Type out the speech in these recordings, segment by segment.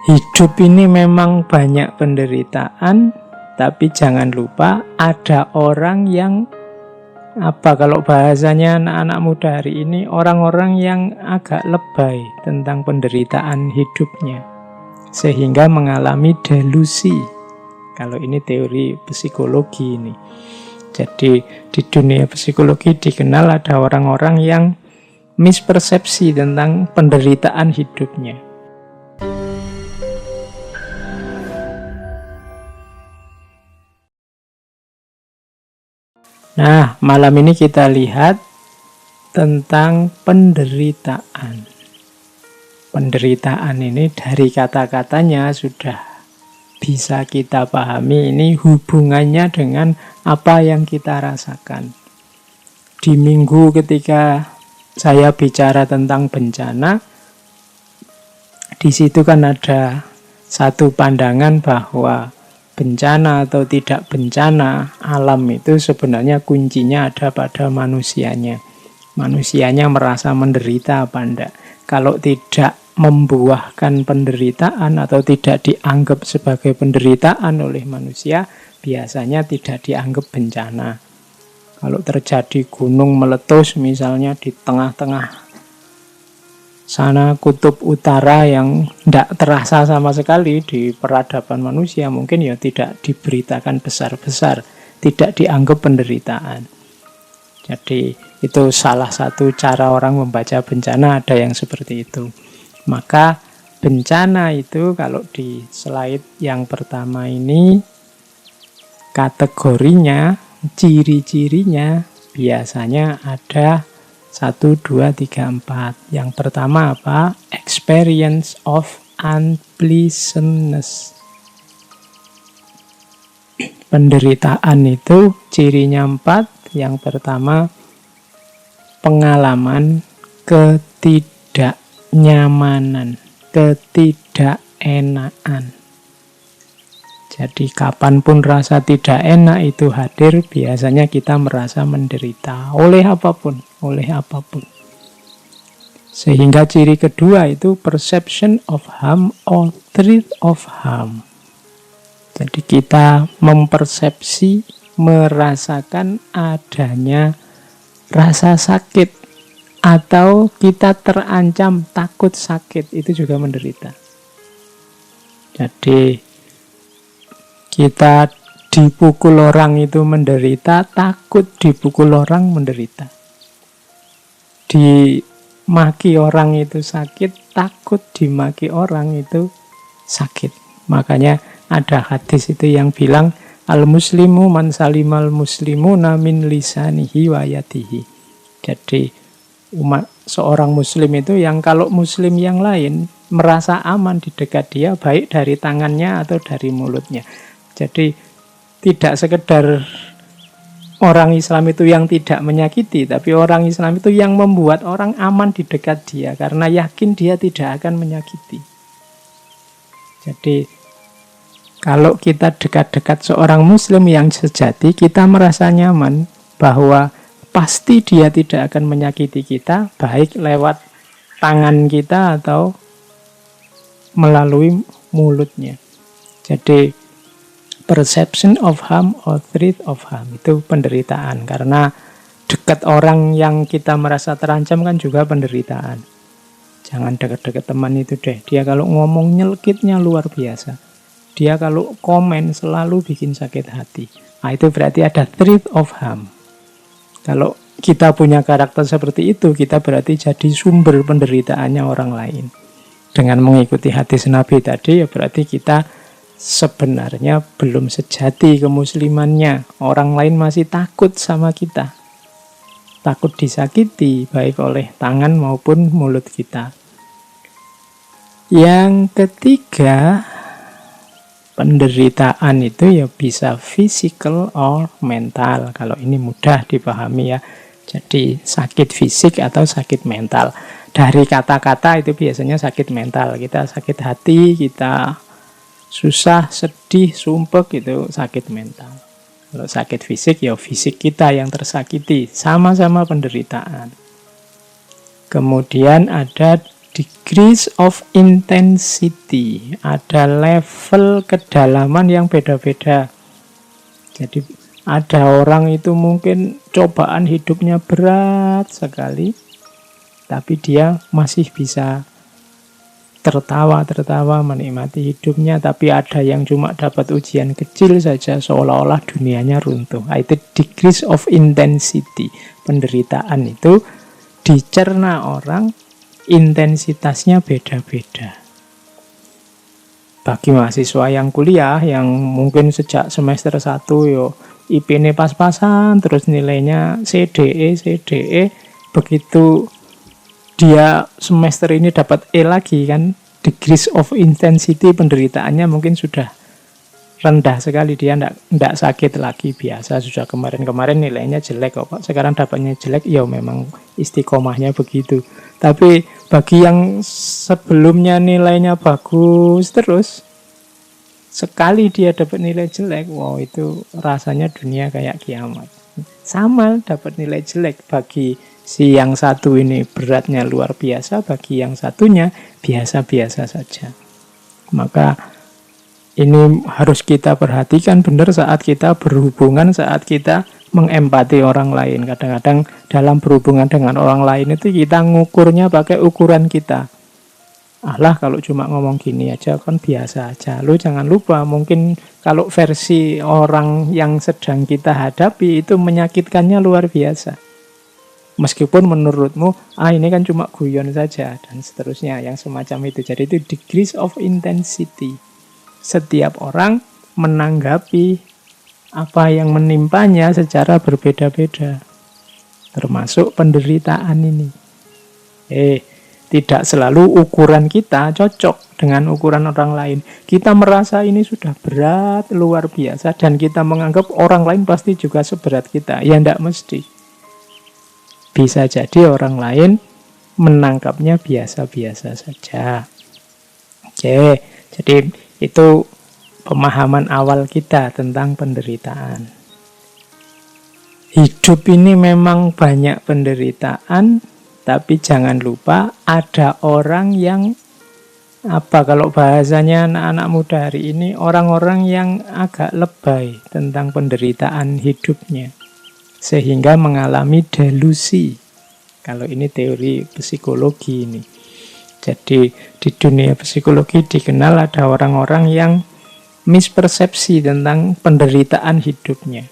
Hidup ini memang banyak penderitaan, tapi jangan lupa ada orang yang, kalau bahasanya anak-anak muda hari ini, orang-orang yang agak lebay tentang penderitaan hidupnya, sehingga mengalami delusi. Kalau ini teori psikologi ini. Jadi di dunia psikologi dikenal ada orang-orang yang mispersepsi tentang penderitaan hidupnya. Nah, malam ini kita lihat tentang penderitaan. Penderitaan ini dari kata-katanya sudah bisa kita pahami, ini hubungannya dengan apa yang kita rasakan. Di minggu ketika saya bicara tentang bencana, di situ kan ada satu pandangan bahwa bencana atau tidak bencana, alam itu sebenarnya kuncinya ada pada manusianya. Manusianya merasa menderita apa enggak. Kalau tidak membuahkan penderitaan atau tidak dianggap sebagai penderitaan oleh manusia, biasanya tidak dianggap bencana. Kalau terjadi gunung meletus misalnya di tengah-tengah sana kutub utara yang tidak terasa sama sekali di peradaban manusia, mungkin ya tidak diberitakan besar-besar, tidak dianggap penderitaan. Jadi itu salah satu cara orang membaca bencana, ada yang seperti itu. Maka bencana itu kalau di slide yang pertama ini, kategorinya, ciri-cirinya biasanya ada 1, 2, 3, 4. Yang pertama apa? Experience of unpleasantness. Penderitaan itu cirinya 4. Yang pertama, pengalaman ketidaknyamanan, ketidakenaan. Jadi kapanpun rasa tidak enak itu hadir, biasanya kita merasa menderita oleh apapun. Sehingga ciri kedua itu perception of harm or threat of harm. Jadi kita mempersepsi, merasakan adanya rasa sakit, atau kita terancam takut sakit, itu juga menderita. Jadi kita dipukul orang itu menderita, takut dipukul orang menderita. Dimaki orang itu sakit, takut dimaki orang itu sakit. Makanya ada hadis itu yang bilang, al-muslimu man salimal muslimuna min lisanihi wa yadihi. Jadi seorang muslim itu yang kalau muslim yang lain merasa aman di dekat dia, baik dari tangannya atau dari mulutnya. Jadi tidak sekedar orang Islam itu yang tidak menyakiti, tapi orang Islam itu yang membuat orang aman di dekat dia, karena yakin dia tidak akan menyakiti. Jadi kalau kita dekat-dekat seorang muslim yang sejati, kita merasa nyaman bahwa pasti dia tidak akan menyakiti kita, baik lewat tangan kita atau melalui mulutnya. Jadi perception of harm or threat of harm itu penderitaan. Karena dekat orang yang kita merasa terancam kan juga penderitaan. Jangan dekat-dekat teman itu deh. Dia kalau ngomong nyelkitnya luar biasa. Dia kalau komen selalu bikin sakit hati. Nah, itu berarti ada threat of harm. Kalau kita punya karakter seperti itu, kita berarti jadi sumber penderitaannya orang lain. Dengan mengikuti hadis Nabi tadi, ya berarti kita sebenarnya belum sejati kemuslimannya. Orang lain masih takut sama kita. Takut disakiti, baik oleh tangan maupun mulut kita. Yang ketiga, penderitaan itu ya bisa physical or mental. Kalau ini mudah dipahami ya. Jadi sakit fisik atau sakit mental. Dari kata-kata itu biasanya sakit mental. Kita sakit hati, kita susah, sedih, sumpek, itu sakit mental. Kalau sakit fisik, ya fisik kita yang tersakiti. Sama-sama penderitaan. Kemudian ada degrees of intensity, ada level kedalaman yang beda-beda. Jadi ada orang itu mungkin cobaan hidupnya berat sekali, tapi dia masih bisa tertawa menikmati hidupnya. Tapi ada yang cuma dapat ujian kecil saja seolah-olah dunianya runtuh. Itu degrees of intensity. Penderitaan itu dicerna orang, intensitasnya beda-beda. Bagi mahasiswa yang kuliah, yang mungkin sejak semester 1 IP-nya pas-pasan, terus nilainya CDE, begitu dia semester ini dapat E lagi kan, degrees of intensity penderitaannya mungkin sudah rendah sekali, dia enggak sakit lagi, biasa sudah kemarin nilainya jelek kok, sekarang dapatnya jelek, ya memang istiqomahnya begitu. Tapi bagi yang sebelumnya nilainya bagus terus, sekali dia dapat nilai jelek, wow, itu rasanya dunia kayak kiamat. Sama dapat nilai jelek, bagi si yang satu ini beratnya luar biasa, bagi yang satunya biasa-biasa saja. Maka ini harus kita perhatikan benar saat kita berhubungan, saat kita mengempati orang lain. Kadang-kadang dalam berhubungan dengan orang lain itu kita ngukurnya pakai ukuran kita. Alah, kalau cuma ngomong gini aja kan biasa aja. Lu jangan lupa, mungkin kalau versi orang yang sedang kita hadapi itu menyakitkannya luar biasa. Meskipun menurutmu, ini kan cuma guyon saja, dan seterusnya, yang semacam itu. Jadi itu degrees of intensity. Setiap orang menanggapi apa yang menimpanya secara berbeda-beda. Termasuk penderitaan ini. Tidak selalu ukuran kita cocok dengan ukuran orang lain. Kita merasa ini sudah berat, luar biasa, dan kita menganggap orang lain pasti juga seberat kita. Ya tidak mesti. Bisa jadi orang lain menangkapnya biasa-biasa saja. Oke, jadi itu pemahaman awal kita tentang penderitaan. Hidup ini memang banyak penderitaan, tapi jangan lupa ada orang yang, kalau bahasanya anak-anak muda hari ini, orang-orang yang agak lebay tentang penderitaan hidupnya, sehingga mengalami delusi. Kalau ini teori psikologi ini. Jadi di dunia psikologi dikenal ada orang-orang yang mispersepsi tentang penderitaan hidupnya.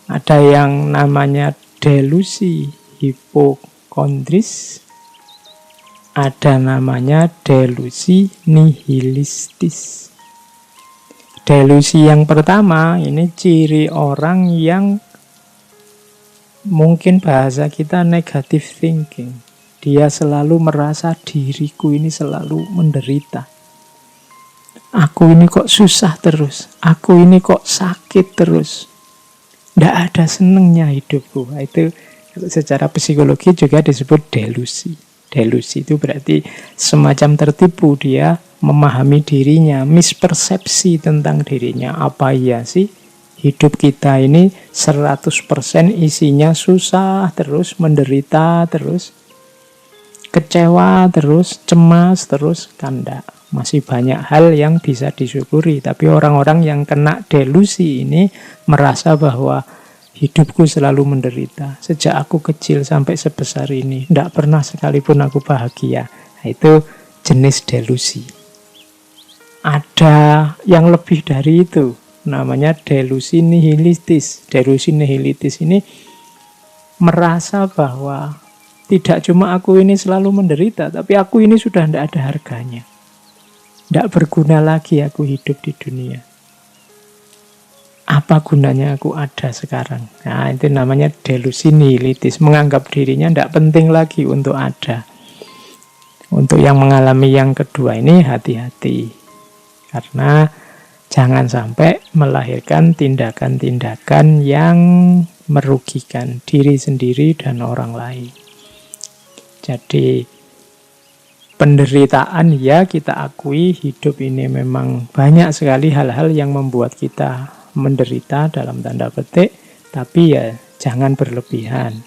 Ada yang namanya delusi hipokondris, ada namanya delusi nihilistis. Delusi yang pertama ini ciri orang yang mungkin bahasa kita negative thinking. Dia selalu merasa diriku ini selalu menderita. Aku ini kok susah terus. Aku ini kok sakit terus. Tidak ada senengnya hidupku. Itu secara psikologi juga disebut delusi. Delusi itu berarti semacam tertipu, dia memahami dirinya, mispersepsi tentang dirinya. Apa iya sih hidup kita ini 100% isinya susah terus, menderita terus, kecewa terus, cemas terus? Kan enggak. Masih banyak hal yang bisa disyukuri. Tapi orang-orang yang kena delusi ini merasa bahwa hidupku selalu menderita. Sejak aku kecil sampai sebesar ini, tidak pernah sekalipun aku bahagia. Itu jenis delusi. Ada yang lebih dari itu, namanya delusi nihilistis. Delusi nihilistis ini merasa bahwa tidak cuma aku ini selalu menderita, tapi aku ini sudah tidak ada harganya. Tidak berguna lagi aku hidup di dunia. Apa gunanya aku ada sekarang? Nah, itu namanya delusi nihilistis. Menganggap dirinya tidak penting lagi untuk ada. Untuk yang mengalami yang kedua ini hati-hati. Karena jangan sampai melahirkan tindakan-tindakan yang merugikan diri sendiri dan orang lain. Jadi penderitaan ya kita akui, hidup ini memang banyak sekali hal-hal yang membuat kita menderita dalam tanda petik, tapi ya jangan berlebihan.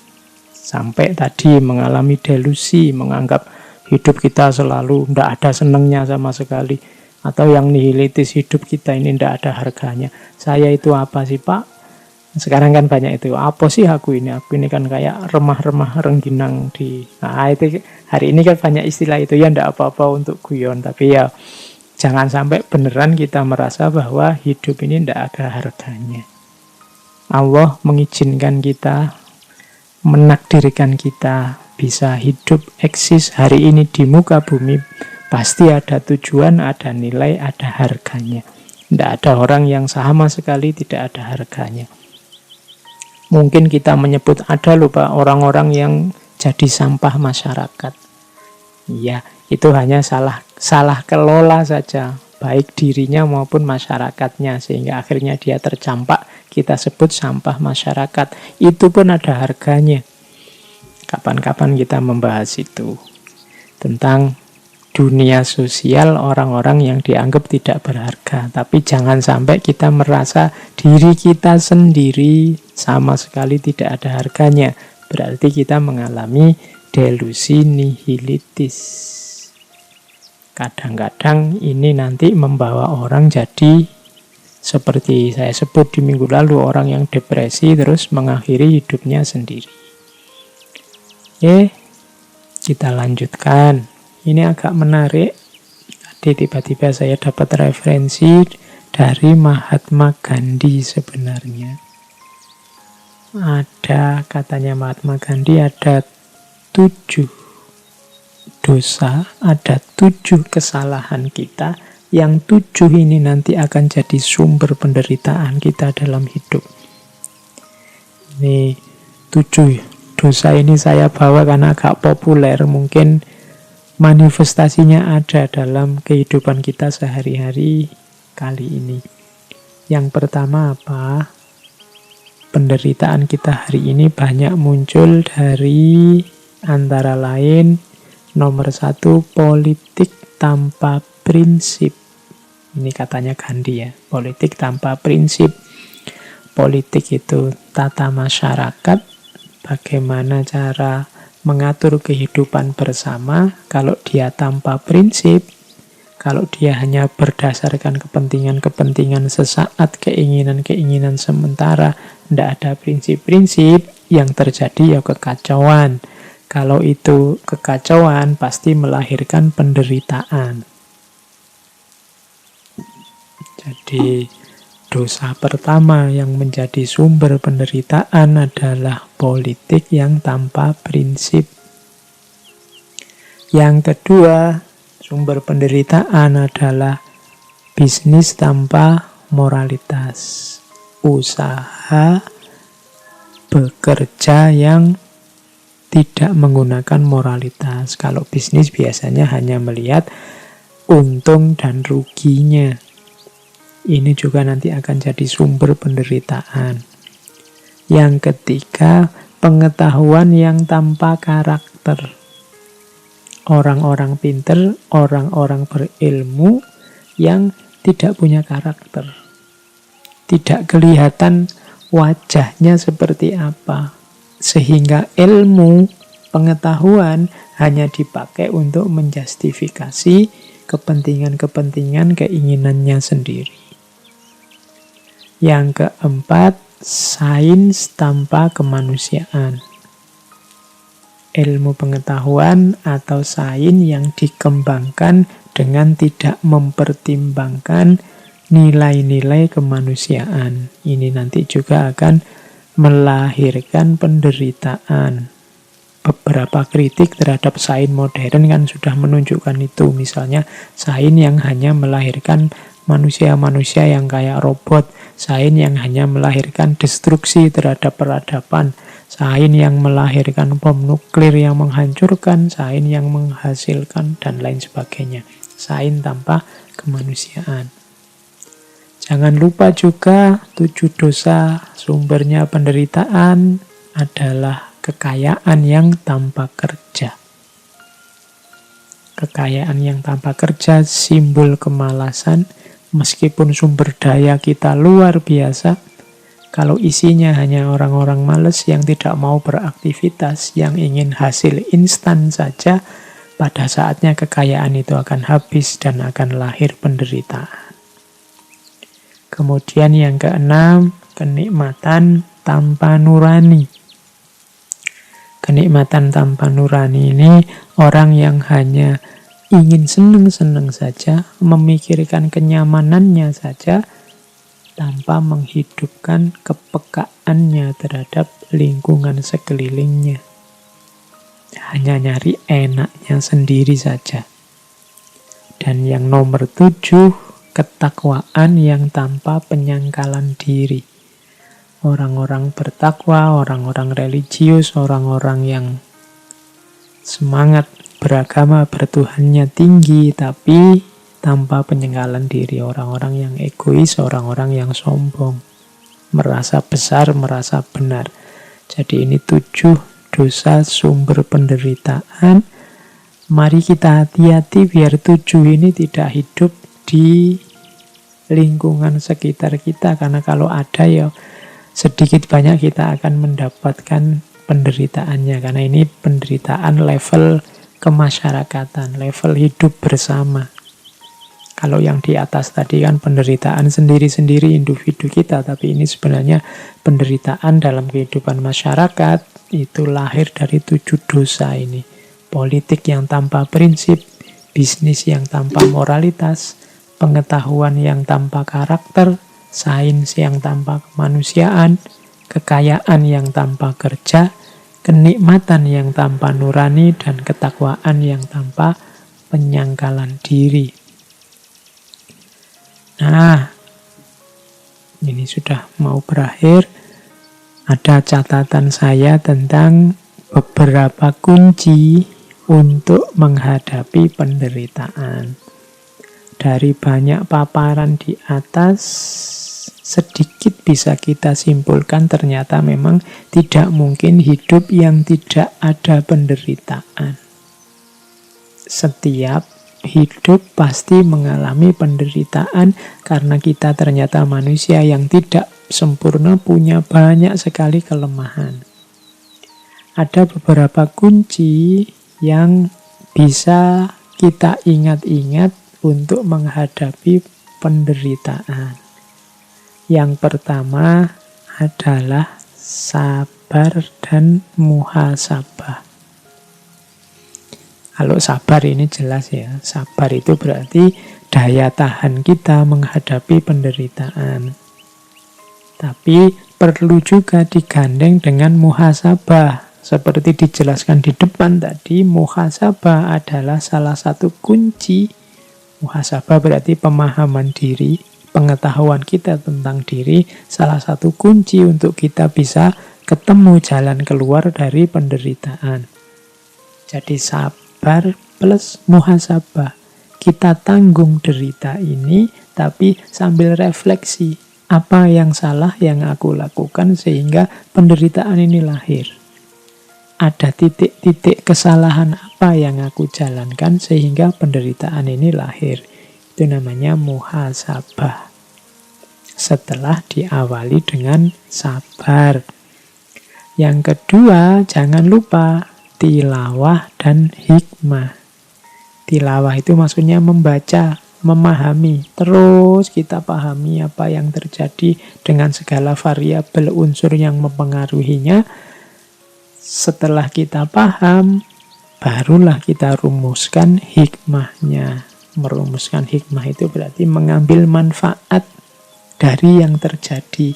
Sampai tadi mengalami delusi, menganggap hidup kita selalu tidak ada senengnya sama sekali. Atau yang nihilitis, hidup kita ini tidak ada harganya. Saya itu apa sih Pak? Sekarang kan banyak itu, apa sih aku ini? Aku ini kan kayak remah-remah rengginang di... Nah itu hari ini kan banyak istilah itu, ya tidak apa-apa untuk guyon. Tapi ya jangan sampai beneran kita merasa bahwa hidup ini tidak ada harganya. Allah mengizinkan kita, menakdirkan kita bisa hidup, eksis hari ini di muka bumi, pasti ada tujuan, ada nilai, ada harganya. Tidak ada orang yang sama sekali tidak ada harganya. Mungkin kita menyebut ada lupa orang-orang yang jadi sampah masyarakat. Ya, itu hanya salah kelola saja, baik dirinya maupun masyarakatnya, sehingga akhirnya dia tercampak, kita sebut sampah masyarakat. Itu pun ada harganya. Kapan-kapan kita membahas itu, tentang dunia sosial orang-orang yang dianggap tidak berharga. Tapi jangan sampai kita merasa diri kita sendiri sama sekali tidak ada harganya. Berarti kita mengalami delusi nihilitis. Kadang-kadang ini nanti membawa orang jadi seperti saya sebut di minggu lalu, orang yang depresi terus mengakhiri hidupnya sendiri. Kita lanjutkan. Ini agak menarik. Tadi tiba-tiba saya dapat referensi dari Mahatma Gandhi sebenarnya. Ada, katanya Mahatma Gandhi, ada 7 dosa, ada 7 kesalahan kita, yang 7 ini nanti akan jadi sumber penderitaan kita dalam hidup. Ini 7 dosa ini saya bawa karena agak populer, mungkin manifestasinya ada dalam kehidupan kita sehari-hari kali ini. Yang pertama apa? Penderitaan kita hari ini banyak muncul dari antara lain nomor 1, politik tanpa prinsip. Ini katanya Gandhi ya, politik tanpa prinsip. Politik itu tata masyarakat, bagaimana cara mengatur kehidupan bersama. Kalau dia tanpa prinsip, kalau dia hanya berdasarkan kepentingan-kepentingan sesaat, keinginan-keinginan sementara, tidak ada prinsip-prinsip, yang terjadi ya kekacauan. Kalau itu kekacauan, pasti melahirkan penderitaan. Jadi dosa pertama yang menjadi sumber penderitaan adalah politik yang tanpa prinsip. Yang kedua, sumber penderitaan adalah bisnis tanpa moralitas. Usaha bekerja yang tidak menggunakan moralitas. Kalau bisnis biasanya hanya melihat untung dan ruginya. Ini juga nanti akan jadi sumber penderitaan. Yang ketiga, pengetahuan yang tanpa karakter. Orang-orang pinter, orang-orang berilmu yang tidak punya karakter. Tidak kelihatan wajahnya seperti apa. Sehingga ilmu, pengetahuan hanya dipakai untuk menjustifikasi kepentingan-kepentingan keinginannya sendiri. Yang keempat, sains tanpa kemanusiaan. Ilmu pengetahuan atau sains yang dikembangkan dengan tidak mempertimbangkan nilai-nilai kemanusiaan. Ini nanti juga akan melahirkan penderitaan. Beberapa kritik terhadap sains modern kan sudah menunjukkan itu. Misalnya sains yang hanya melahirkan manusia-manusia yang kayak robot, sains yang hanya melahirkan destruksi terhadap peradaban, sains yang melahirkan bom nuklir yang menghancurkan, sains yang menghasilkan, dan lain sebagainya. Sains tanpa kemanusiaan. Jangan lupa juga 7 dosa sumbernya penderitaan adalah kekayaan yang tanpa kerja. Kekayaan yang tanpa kerja simbol kemalasan. Meskipun sumber daya kita luar biasa, kalau isinya hanya orang-orang malas yang tidak mau beraktivitas, yang ingin hasil instan saja, pada saatnya kekayaan itu akan habis dan akan lahir penderitaan. Kemudian yang keenam, kenikmatan tanpa nurani. Kenikmatan tanpa nurani ini orang yang hanya ingin senang-senang saja, memikirkan kenyamanannya saja, tanpa menghidupkan kepekaannya terhadap lingkungan sekelilingnya. Hanya nyari enaknya sendiri saja. Dan yang nomor 7, ketakwaan yang tanpa penyangkalan diri. Orang-orang bertakwa, orang-orang religius, orang-orang yang semangat beragama, bertuhannya tinggi, tapi tanpa penyangkalan diri. Orang-orang yang egois, orang-orang yang sombong, merasa besar, merasa benar. Jadi ini 7 dosa sumber penderitaan. Mari kita hati-hati biar 7 ini tidak hidup di lingkungan sekitar kita. Karena kalau ada ya sedikit banyak kita akan mendapatkan penderitaannya. Karena ini penderitaan level kemasyarakatan, level hidup bersama. Kalau yang di atas tadi kan penderitaan sendiri-sendiri individu kita, tapi ini sebenarnya penderitaan dalam kehidupan masyarakat, itu lahir dari 7 dosa ini. Politik yang tanpa prinsip, bisnis yang tanpa moralitas, pengetahuan yang tanpa karakter, sains yang tanpa kemanusiaan, kekayaan yang tanpa kerja, kenikmatan yang tanpa nurani, dan ketakwaan yang tanpa penyangkalan diri. Nah, ini sudah mau berakhir. Ada catatan saya tentang beberapa kunci untuk menghadapi penderitaan. Dari banyak paparan di atas, sedikit bisa kita simpulkan ternyata memang tidak mungkin hidup yang tidak ada penderitaan. Setiap hidup pasti mengalami penderitaan karena kita ternyata manusia yang tidak sempurna, punya banyak sekali kelemahan. Ada beberapa kunci yang bisa kita ingat-ingat untuk menghadapi penderitaan. Yang pertama adalah sabar dan muhasabah. Kalau sabar ini jelas ya, sabar itu berarti daya tahan kita menghadapi penderitaan. Tapi perlu juga digandeng dengan muhasabah. Seperti dijelaskan di depan tadi, muhasabah adalah salah satu kunci. Muhasabah berarti pemahaman diri, pengetahuan kita tentang diri, salah satu kunci untuk kita bisa ketemu jalan keluar dari penderitaan. Jadi sabar plus muhasabah. Kita tanggung derita ini, tapi sambil refleksi. Apa yang salah yang aku lakukan sehingga penderitaan ini lahir? Ada titik-titik kesalahan apa yang aku jalankan sehingga penderitaan ini lahir? Itu namanya muhasabah. Setelah diawali dengan sabar. Yang kedua, jangan lupa tilawah dan hikmah. Tilawah itu maksudnya membaca, memahami. Terus kita pahami apa yang terjadi dengan segala variabel unsur yang mempengaruhinya. Setelah kita paham, barulah kita rumuskan hikmahnya. Merumuskan hikmah itu berarti mengambil manfaat dari yang terjadi,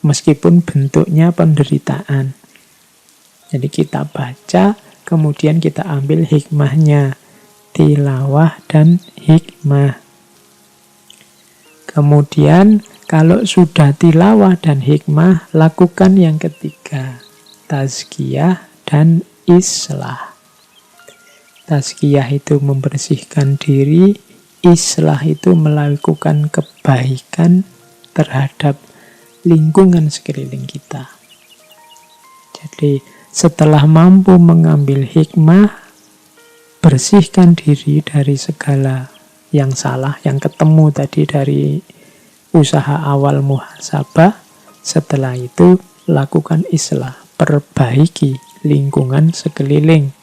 meskipun bentuknya penderitaan. Jadi kita baca, kemudian kita ambil hikmahnya. Tilawah dan hikmah. Kemudian kalau sudah tilawah dan hikmah, lakukan yang ketiga. Tazkiyah dan islah. Tazkiyah itu membersihkan diri, islah itu melakukan kebaikan terhadap lingkungan sekeliling kita. Jadi setelah mampu mengambil hikmah, bersihkan diri dari segala yang salah, yang ketemu tadi dari usaha awal muhasabah. Setelah itu lakukan islah, perbaiki lingkungan sekeliling.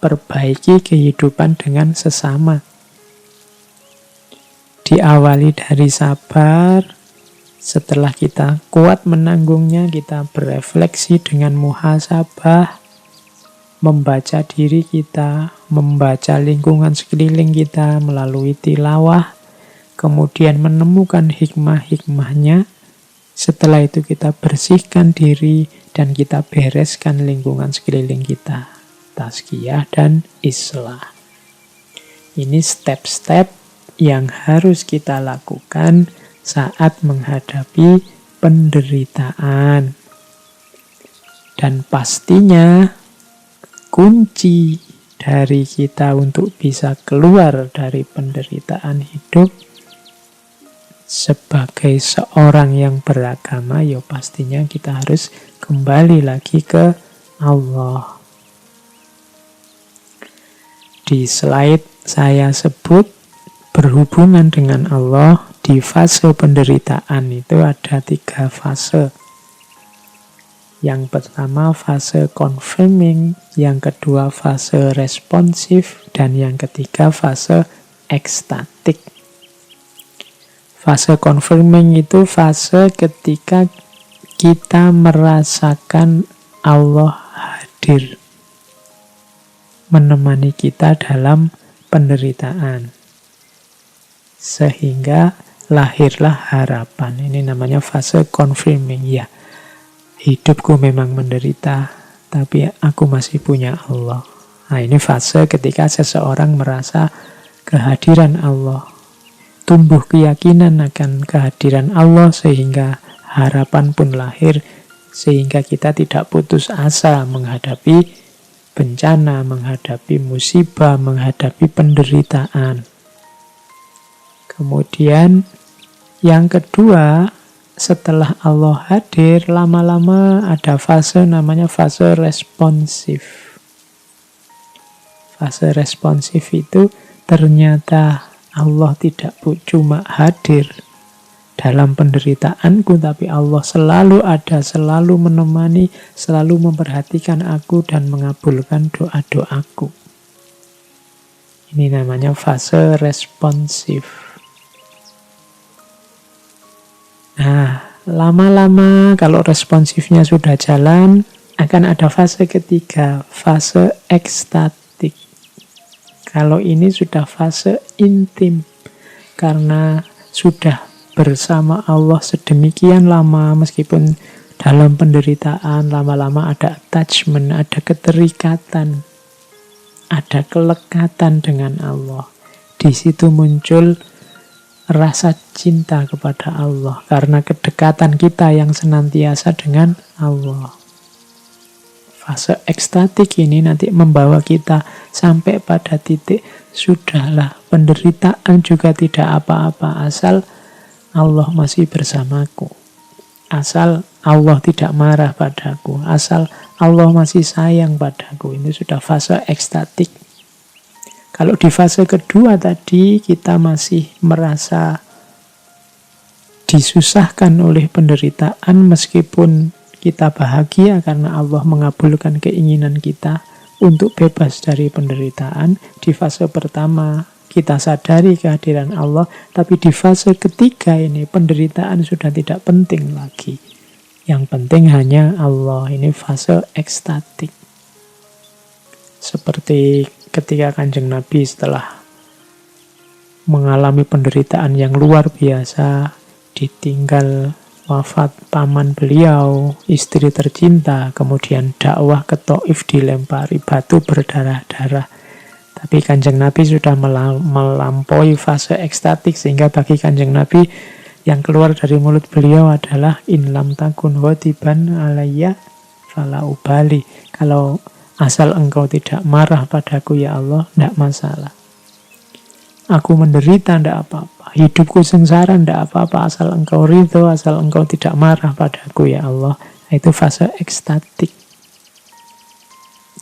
perbaiki kehidupan dengan sesama. Diawali dari sabar, setelah kita kuat menanggungnya, kita berefleksi dengan muhasabah, membaca diri kita, membaca lingkungan sekeliling kita melalui tilawah, kemudian menemukan hikmah-hikmahnya. Setelah itu kita bersihkan diri dan kita bereskan lingkungan sekeliling kita. Tazkiyah dan islah. Ini step-step yang harus kita lakukan saat menghadapi penderitaan. Dan pastinya kunci dari kita untuk bisa keluar dari penderitaan hidup sebagai seorang yang beragama, ya pastinya kita harus kembali lagi ke Allah. Di slide saya sebut berhubungan dengan Allah di fase penderitaan itu ada 3 fase. Yang pertama fase confirming, yang kedua fase responsif, dan yang ketiga fase ekstatik. Fase confirming itu fase ketika kita merasakan Allah hadir menemani kita dalam penderitaan. Sehingga lahirlah harapan. Ini namanya fase confirming. Ya, hidupku memang menderita, tapi aku masih punya Allah. Nah, ini fase ketika seseorang merasa kehadiran Allah. Tumbuh keyakinan akan kehadiran Allah sehingga harapan pun lahir. Sehingga kita tidak putus asa menghadapi bencana, menghadapi musibah, menghadapi penderitaan. Kemudian yang kedua, setelah Allah hadir, lama-lama ada fase namanya fase responsif. Fase responsif itu ternyata Allah tidak cuma hadir dalam penderitaanku, tapi Allah selalu ada, selalu menemani, selalu memperhatikan aku dan mengabulkan doa-doaku. Ini namanya fase responsif. Nah, lama-lama kalau responsifnya sudah jalan, akan ada fase ketiga, fase ekstatik. Kalau ini sudah fase intim, karena sudah bersama Allah sedemikian lama, meskipun dalam penderitaan, lama-lama ada attachment, ada keterikatan, ada kelekatan dengan Allah. Di situ muncul rasa cinta kepada Allah karena kedekatan kita yang senantiasa dengan Allah. Fase ekstatik ini nanti membawa kita sampai pada titik sudahlah, penderitaan juga tidak apa-apa asal Allah masih bersamaku, asal Allah tidak marah padaku, asal Allah masih sayang padaku. Ini sudah fase ekstatik. Kalau di fase kedua tadi kita masih merasa disusahkan oleh penderitaan meskipun kita bahagia karena Allah mengabulkan keinginan kita untuk bebas dari penderitaan. Di fase pertama kita sadari kehadiran Allah, tapi di fase ketiga ini penderitaan sudah tidak penting lagi. Yang penting hanya Allah. Ini fase ekstatik. Seperti ketika Kanjeng Nabi setelah mengalami penderitaan yang luar biasa, ditinggal wafat paman beliau, istri tercinta, kemudian dakwah ke Thaif dilempari batu berdarah-darah. Tapi Kanjeng Nabi sudah melampaui fase ekstatik, sehingga bagi Kanjeng Nabi yang keluar dari mulut beliau adalah in lam takun ghadiban alayya fala ubali. Kalau asal engkau tidak marah padaku ya Allah, tidak masalah. Aku menderita, tidak apa-apa. Hidupku sengsara, tidak apa-apa. Asal engkau ridho, asal engkau tidak marah padaku ya Allah. Itu fase ekstatik.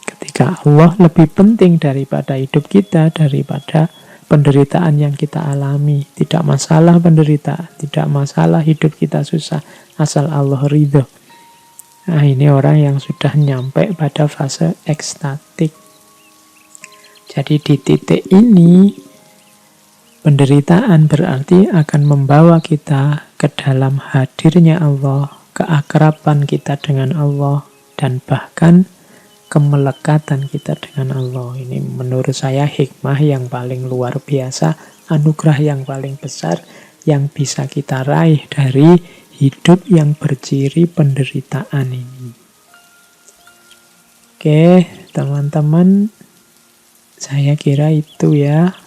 Ketika Allah lebih penting daripada hidup kita, daripada penderitaan yang kita alami. Tidak masalah penderitaan, tidak masalah hidup kita susah, asal Allah ridho. Nah, ini orang yang sudah nyampe pada fase ekstatik. Jadi di titik ini, penderitaan berarti akan membawa kita ke dalam hadirnya Allah, keakraban kita dengan Allah, dan bahkan kemelekatan kita dengan Allah. Ini menurut saya hikmah yang paling luar biasa, anugerah yang paling besar yang bisa kita raih dari hidup yang berciri penderitaan ini. Oke, teman-teman, saya kira itu ya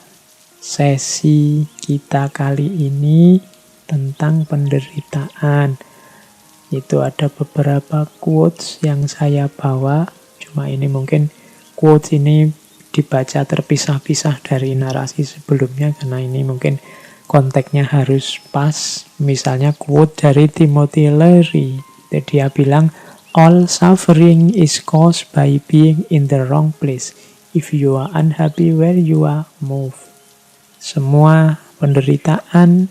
sesi kita kali ini tentang penderitaan. Itu ada beberapa quotes yang saya bawa. Cuma ini mungkin quotes ini dibaca terpisah-pisah dari narasi sebelumnya karena ini mungkin konteksnya harus pas. Misalnya quote dari Timothy Leary. Dia bilang, all suffering is caused by being in the wrong place. If you are unhappy where you are, move. Semua penderitaan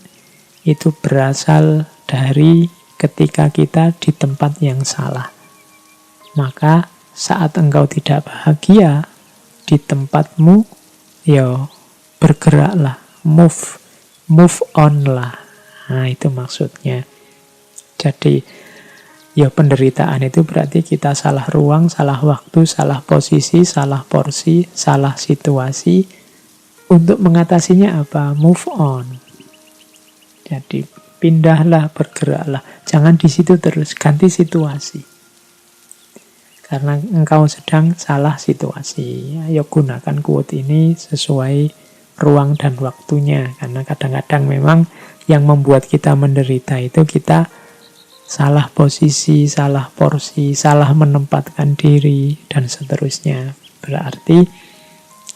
itu berasal dari ketika kita di tempat yang salah. Maka saat engkau tidak bahagia di tempatmu, ya bergeraklah, move on lah. Nah, itu maksudnya. Jadi, ya penderitaan itu berarti kita salah ruang, salah waktu, salah posisi, salah porsi, salah situasi. Untuk mengatasinya apa? Move on. Jadi, pindahlah, bergeraklah. Jangan di situ terus, ganti situasi. Karena engkau sedang salah situasi. Ayo gunakan quote ini sesuai ruang dan waktunya. Karena kadang-kadang memang yang membuat kita menderita itu kita salah posisi, salah porsi, salah menempatkan diri, dan seterusnya. Berarti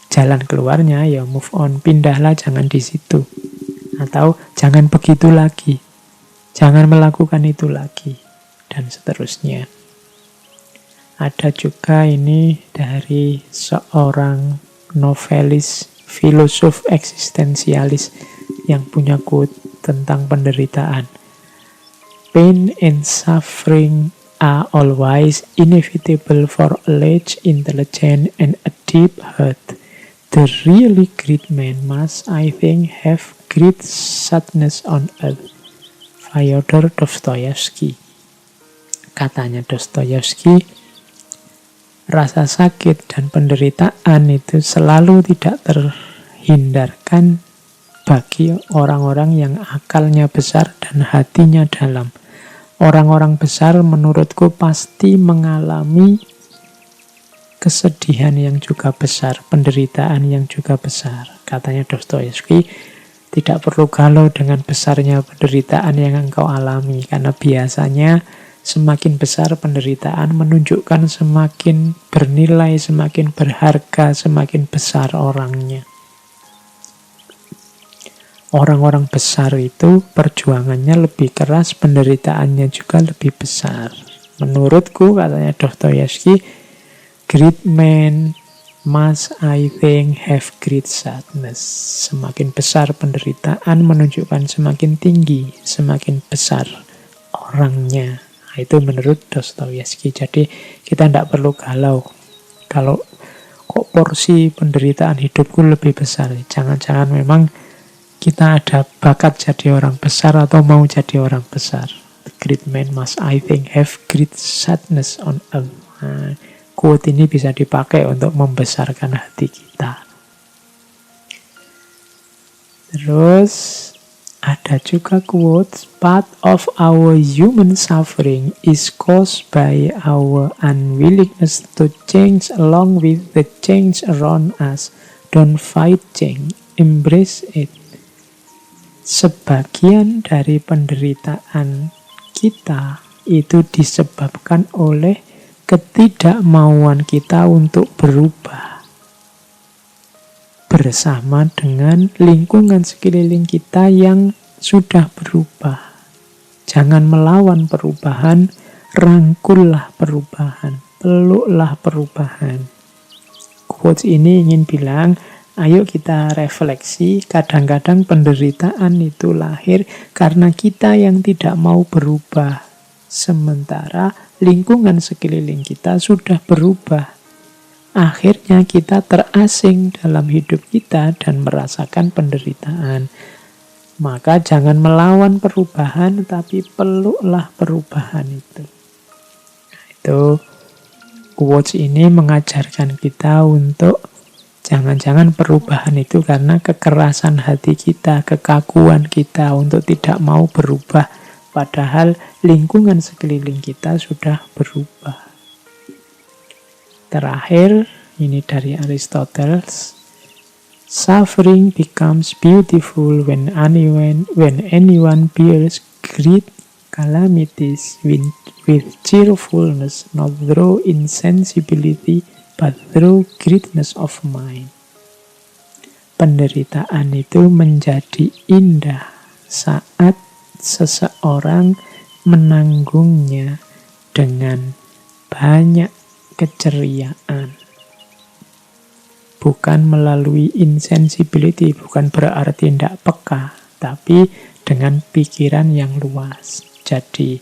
jalan keluarnya ya move on, pindahlah, jangan di situ. Atau jangan begitu lagi. Jangan melakukan itu lagi. Dan seterusnya. Ada juga ini dari seorang novelis, filosof eksistensialis yang punya quote tentang penderitaan. Pain and suffering are always inevitable for a large intelligence and a deep heart. The really great man must, I think, have great sadness on earth. Fyodor Dostoyevsky. Katanya Dostoyevsky, rasa sakit dan penderitaan itu selalu tidak terhindarkan bagi orang-orang yang akalnya besar dan hatinya dalam. Orang-orang besar menurutku pasti mengalami kesedihan yang juga besar, penderitaan yang juga besar. Katanya Dostoyevsky, tidak perlu galau dengan besarnya penderitaan yang engkau alami, karena biasanya semakin besar penderitaan menunjukkan semakin bernilai, semakin berharga, semakin besar orangnya. Orang-orang besar itu perjuangannya lebih keras, penderitaannya juga lebih besar. Menurutku, katanya Dostoyevsky, great men must, I think, have great sadness. Semakin besar penderitaan menunjukkan semakin tinggi, semakin besar orangnya. Nah, itu menurut Dostoyevsky. Jadi kita tidak perlu galau. Kalau kok porsi penderitaan hidupku lebih besar, jangan-jangan memang kita ada bakat jadi orang besar atau mau jadi orang besar. The great man must, I think, have great sadness on earth. Nah, quote ini bisa dipakai untuk membesarkan hati kita. Terus ada juga quote, part of our human suffering is caused by our unwillingness to change along with the change around us. Don't fight change, embrace it. Sebagian dari penderitaan kita itu disebabkan oleh ketidakmauan kita untuk berubah bersama dengan lingkungan sekeliling kita yang sudah berubah. Jangan melawan perubahan, rangkullah perubahan, peluklah perubahan. Quotes ini ingin bilang, ayo kita refleksi, kadang-kadang penderitaan itu lahir karena kita yang tidak mau berubah. Sementara lingkungan sekeliling kita sudah berubah. akhirnya kita terasing dalam hidup kita dan merasakan penderitaan. Maka jangan melawan perubahan, tapi peluklah perubahan itu. Itu quotes ini mengajarkan kita untuk jangan-jangan perubahan itu karena kekerasan hati kita, kekakuan kita untuk tidak mau berubah. Padahal lingkungan sekeliling kita sudah berubah. Terakhir, ini dari Aristoteles. Suffering becomes beautiful when anyone bears great calamities with cheerfulness, not through insensibility, but through greatness of mind. Penderitaan itu menjadi indah saat seseorang menanggungnya dengan banyak keceriaan. Bukan melalui insensibility, bukan berarti tidak peka, tapi dengan pikiran yang luas. Jadi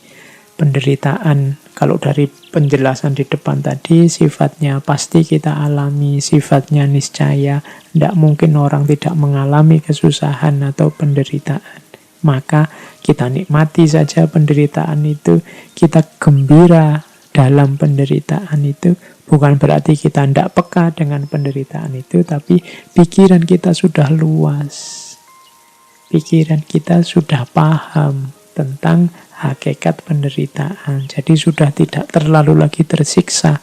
penderitaan, kalau dari penjelasan di depan tadi, sifatnya pasti kita alami, sifatnya niscaya. Tidak mungkin orang tidak mengalami kesusahan atau penderitaan. Maka kita nikmati saja penderitaan itu, kita gembira dalam penderitaan itu. Bukan berarti kita tidak peka dengan penderitaan itu, tapi pikiran kita sudah luas. Pikiran kita sudah paham tentang hakikat penderitaan. Jadi sudah tidak terlalu lagi tersiksa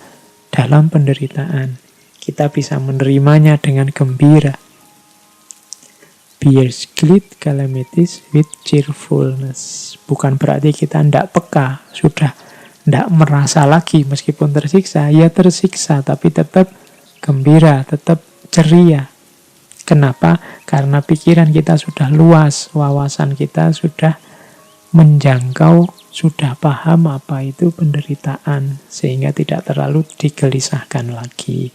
dalam penderitaan. Kita bisa menerimanya dengan gembira. Bears great calamities with cheerfulness. Bukan berarti kita tidak peka, sudah tidak merasa lagi meskipun tersiksa. Ya tersiksa, tapi tetap gembira, tetap ceria. Kenapa? Karena pikiran kita sudah luas, wawasan kita sudah menjangkau, sudah paham apa itu penderitaan, sehingga tidak terlalu digelisahkan lagi.